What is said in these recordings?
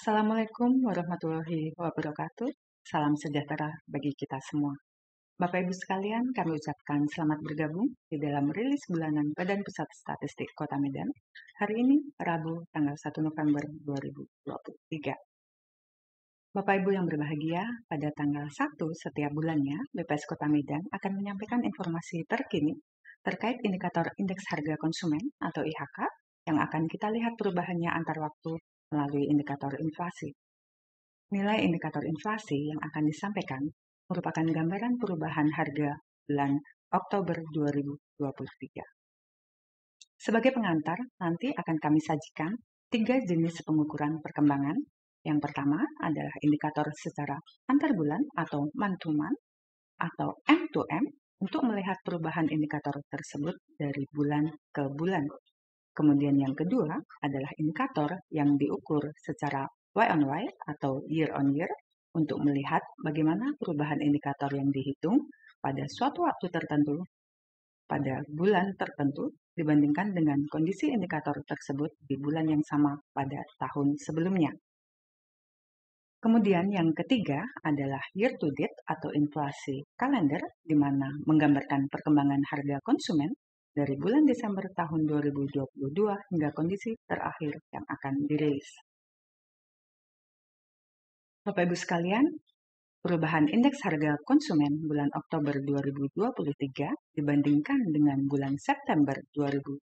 Assalamualaikum warahmatullahi wabarakatuh. Salam sejahtera bagi kita semua. Bapak Ibu sekalian, kami ucapkan selamat bergabung di dalam rilis bulanan Badan Pusat Statistik Kota Medan hari ini, Rabu, tanggal 1 November 2023. Bapak Ibu yang berbahagia, pada tanggal 1 setiap bulannya, BPS Kota Medan akan menyampaikan informasi terkini terkait indikator Indeks Harga Konsumen atau IHK yang akan kita lihat perubahannya antar waktu melalui indikator inflasi. Nilai indikator inflasi yang akan disampaikan merupakan gambaran perubahan harga bulan Oktober 2023. Sebagai pengantar, nanti akan kami sajikan 3 jenis pengukuran perkembangan. Yang pertama adalah indikator secara antar bulan atau month-to-month atau M2M untuk melihat perubahan indikator tersebut dari bulan ke bulan. Kemudian yang kedua adalah indikator yang diukur secara Y on Y atau year on year untuk melihat bagaimana perubahan indikator yang dihitung pada suatu waktu tertentu pada bulan tertentu dibandingkan dengan kondisi indikator tersebut di bulan yang sama pada tahun sebelumnya. Kemudian yang ketiga adalah year to date atau inflasi kalender, di mana menggambarkan perkembangan harga konsumen dari bulan Desember tahun 2022 hingga kondisi terakhir yang akan dirilis. Bapak Ibu sekalian, perubahan indeks harga konsumen bulan Oktober 2023 dibandingkan dengan bulan September 2023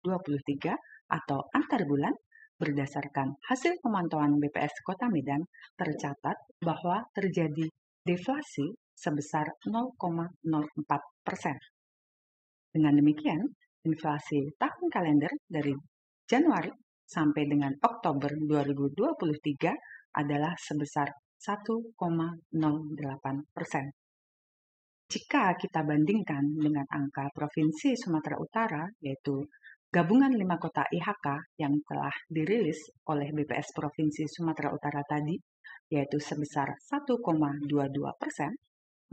atau antar bulan berdasarkan hasil pemantauan BPS Kota Medan tercatat bahwa terjadi deflasi sebesar 0,04%. Dengan demikian, inflasi tahun kalender dari Januari sampai dengan Oktober 2023 adalah sebesar 1,08%. Jika kita bandingkan dengan angka Provinsi Sumatera Utara, yaitu gabungan 5 kota IHK yang telah dirilis oleh BPS Provinsi Sumatera Utara tadi, yaitu sebesar 1,22%,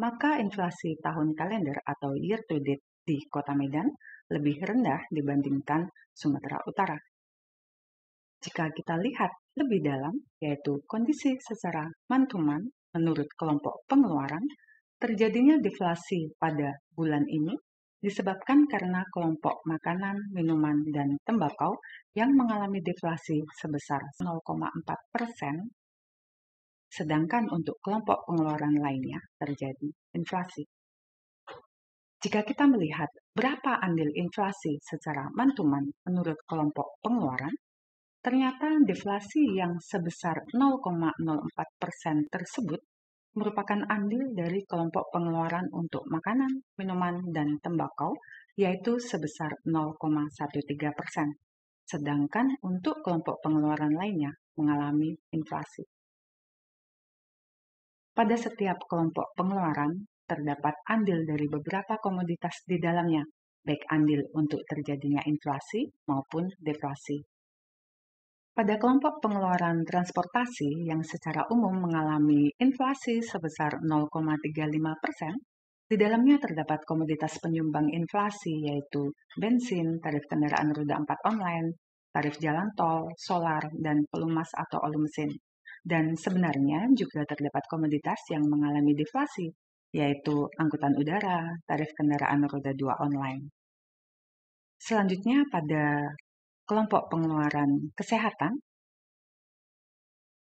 maka inflasi tahun kalender atau year to date di Kota Medan lebih rendah dibandingkan Sumatera Utara. Jika kita lihat lebih dalam, yaitu kondisi secara month-to-month menurut kelompok pengeluaran, terjadinya deflasi pada bulan ini disebabkan karena kelompok makanan, minuman, dan tembakau yang mengalami deflasi sebesar 0,4%, sedangkan untuk kelompok pengeluaran lainnya terjadi inflasi. Jika kita melihat berapa andil inflasi secara month-to-month menurut kelompok pengeluaran, ternyata deflasi yang sebesar 0,04% tersebut merupakan andil dari kelompok pengeluaran untuk makanan, minuman, dan tembakau, yaitu sebesar 0,13%. Sedangkan untuk kelompok pengeluaran lainnya mengalami inflasi. Pada setiap kelompok pengeluaran, terdapat andil dari beberapa komoditas di dalamnya, baik andil untuk terjadinya inflasi maupun deflasi. Pada kelompok pengeluaran transportasi yang secara umum mengalami inflasi sebesar 0,35%, di dalamnya terdapat komoditas penyumbang inflasi yaitu bensin, tarif kendaraan roda 4 online, tarif jalan tol, solar, dan pelumas atau oli mesin. Dan sebenarnya juga terdapat komoditas yang mengalami deflasi, yaitu angkutan udara, tarif kendaraan roda 2 online. Selanjutnya pada kelompok pengeluaran kesehatan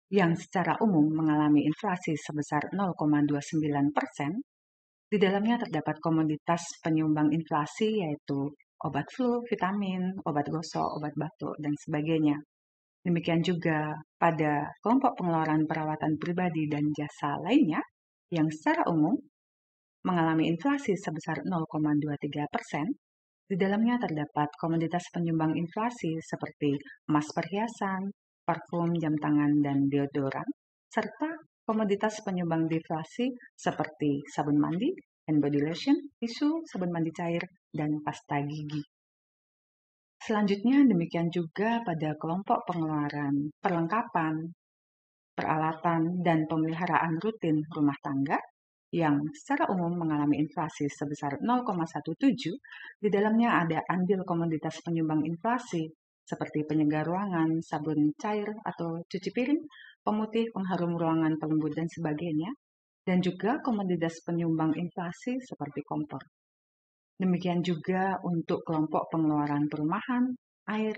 yang secara umum mengalami inflasi sebesar 0,29%, di dalamnya terdapat komoditas penyumbang inflasi yaitu obat flu, vitamin, obat gosok, obat batuk, dan sebagainya. Demikian juga pada kelompok pengeluaran perawatan pribadi dan jasa lainnya yang secara umum mengalami inflasi sebesar 0,23%, di dalamnya terdapat komoditas penyumbang inflasi seperti emas perhiasan, parfum, jam tangan, dan deodoran, serta komoditas penyumbang deflasi seperti sabun mandi, hand body lotion, tisu, sabun mandi cair, dan pasta gigi. Selanjutnya demikian juga pada kelompok pengeluaran perlengkapan, peralatan, dan pemeliharaan rutin rumah tangga yang secara umum mengalami inflasi sebesar 0,17, di dalamnya ada andil komoditas penyumbang inflasi seperti penyegar ruangan, sabun cair atau cuci piring, pemutih, pengharum ruangan, pelembut, dan sebagainya, dan juga komoditas penyumbang inflasi seperti kompor. Demikian juga untuk kelompok pengeluaran perumahan, air,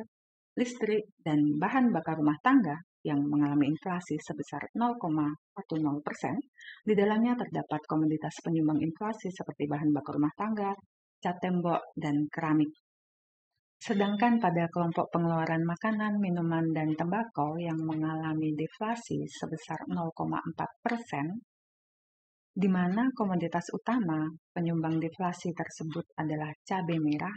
listrik, dan bahan bakar rumah tangga yang mengalami inflasi sebesar 0,10%. Di dalamnya terdapat komoditas penyumbang inflasi seperti bahan bakar rumah tangga, cat tembok, dan keramik. Sedangkan pada kelompok pengeluaran makanan, minuman, dan tembakau yang mengalami deflasi sebesar 0,4%, di mana komoditas utama penyumbang deflasi tersebut adalah cabai merah,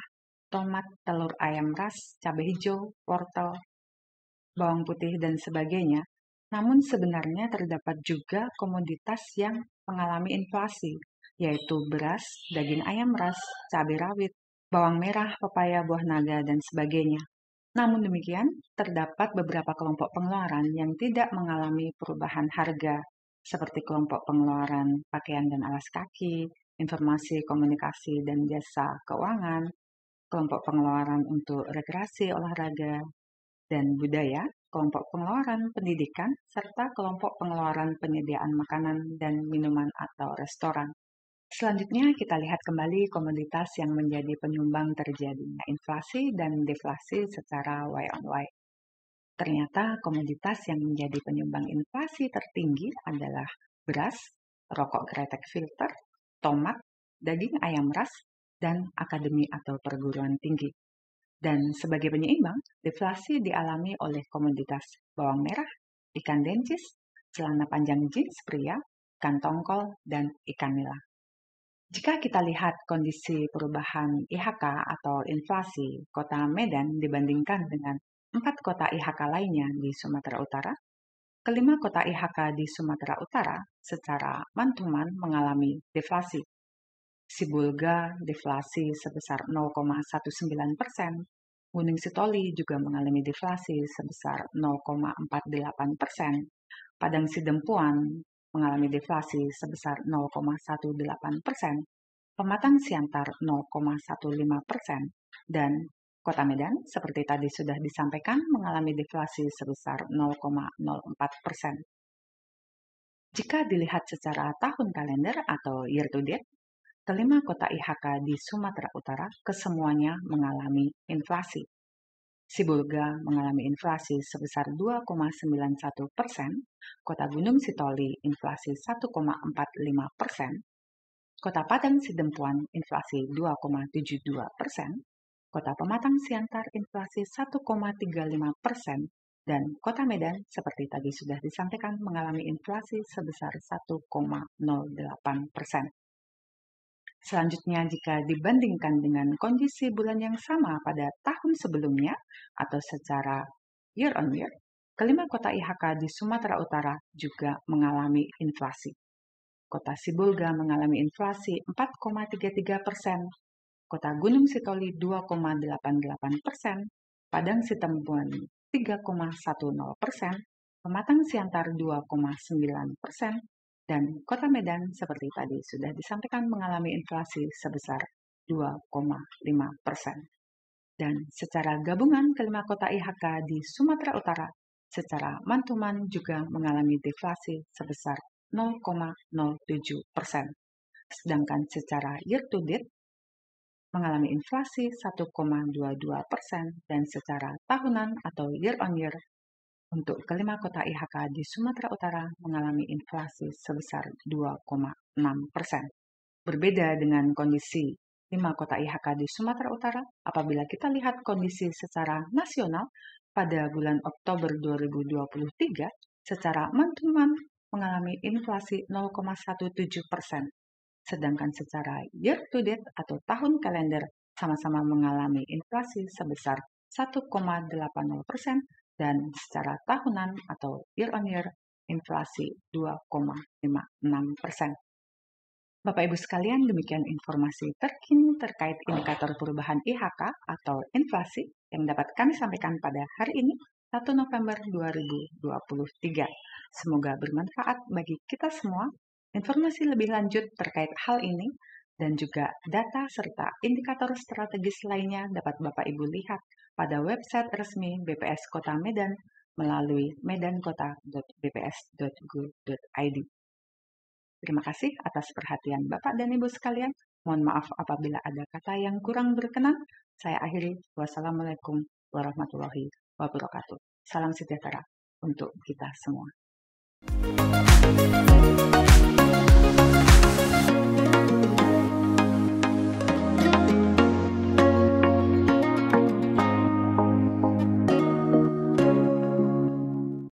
tomat, telur ayam ras, cabai hijau, wortel, bawang putih, dan sebagainya. Namun sebenarnya terdapat juga komoditas yang mengalami inflasi, yaitu beras, daging ayam ras, cabai rawit, bawang merah, pepaya, buah naga, dan sebagainya. Namun demikian, terdapat beberapa kelompok pengeluaran yang tidak mengalami perubahan harga, seperti kelompok pengeluaran pakaian dan alas kaki, informasi, komunikasi, dan jasa keuangan, kelompok pengeluaran untuk rekreasi, olahraga, dan budaya, kelompok pengeluaran pendidikan, serta kelompok pengeluaran penyediaan makanan dan minuman atau restoran. Selanjutnya kita lihat kembali komoditas yang menjadi penyumbang terjadinya inflasi dan deflasi secara Y on Y. Ternyata komoditas yang menjadi penyumbang inflasi tertinggi adalah beras, rokok kretek filter, tomat, daging ayam ras, dan akademi atau perguruan tinggi. Dan sebagai penyeimbang, deflasi dialami oleh komoditas bawang merah, ikan dencis, celana panjang jeans pria, ikan tongkol, dan ikan nila. Jika kita lihat kondisi perubahan IHK atau inflasi Kota Medan dibandingkan dengan 4 kota IHK lainnya di Sumatera Utara, kelima kota IHK di Sumatera Utara secara mantuman mengalami deflasi. Sibulga deflasi sebesar 0,19%, Gunung Sitoli juga mengalami deflasi sebesar 0,48%, Padang Sidempuan mengalami deflasi sebesar 0,18%, Pematang Siantar 0,15%, dan Kota Medan, seperti tadi sudah disampaikan, mengalami deflasi sebesar 0,04%. Jika dilihat secara tahun kalender atau year to date, kelima kota IHK di Sumatera Utara kesemuanya mengalami inflasi. Sibulga mengalami inflasi sebesar 2,91%, Kota Gunung Sitoli inflasi 1,45%, Kota Padang Sidempuan inflasi 2,72%, Kota Pematang Siantar inflasi 1,35%, dan Kota Medan seperti tadi sudah disampaikan mengalami inflasi sebesar 1,08%. Selanjutnya, jika dibandingkan dengan kondisi bulan yang sama pada tahun sebelumnya atau secara year on year, kelima kota IHK di Sumatera Utara juga mengalami inflasi. Kota Sibulga mengalami inflasi 4,33%, Kota Gunung Sitoli 2,88%, Padang Sidempuan 3,10%, Pematang Siantar 2,9%, dan Kota Medan seperti tadi sudah disampaikan mengalami inflasi sebesar 2,5%. Dan secara gabungan kelima kota IHK di Sumatera Utara secara mantuman juga mengalami deflasi sebesar 0,07%. Sedangkan secara year to date mengalami inflasi 1,22% dan secara tahunan atau year on year untuk kelima kota IHK di Sumatera Utara mengalami inflasi sebesar 2,6%. Berbeda dengan kondisi 5 kota IHK di Sumatera Utara, apabila kita lihat kondisi secara nasional pada bulan Oktober 2023, secara mantuman mengalami inflasi 0,17%. Sedangkan secara year to date atau tahun kalender sama-sama mengalami inflasi sebesar 1,80% dan secara tahunan atau year on year inflasi 2,56%. Bapak Ibu sekalian, demikian informasi terkini terkait indikator perubahan IHK atau inflasi yang dapat kami sampaikan pada hari ini, 1 November 2023. Semoga bermanfaat bagi kita semua. Informasi lebih lanjut terkait hal ini dan juga data serta indikator strategis lainnya dapat Bapak Ibu lihat pada website resmi BPS Kota Medan melalui medankota.bps.go.id. Terima kasih atas perhatian Bapak dan Ibu sekalian. Mohon maaf apabila ada kata yang kurang berkenan. Saya akhiri. Wassalamualaikum warahmatullahi wabarakatuh. Salam sejahtera untuk kita semua.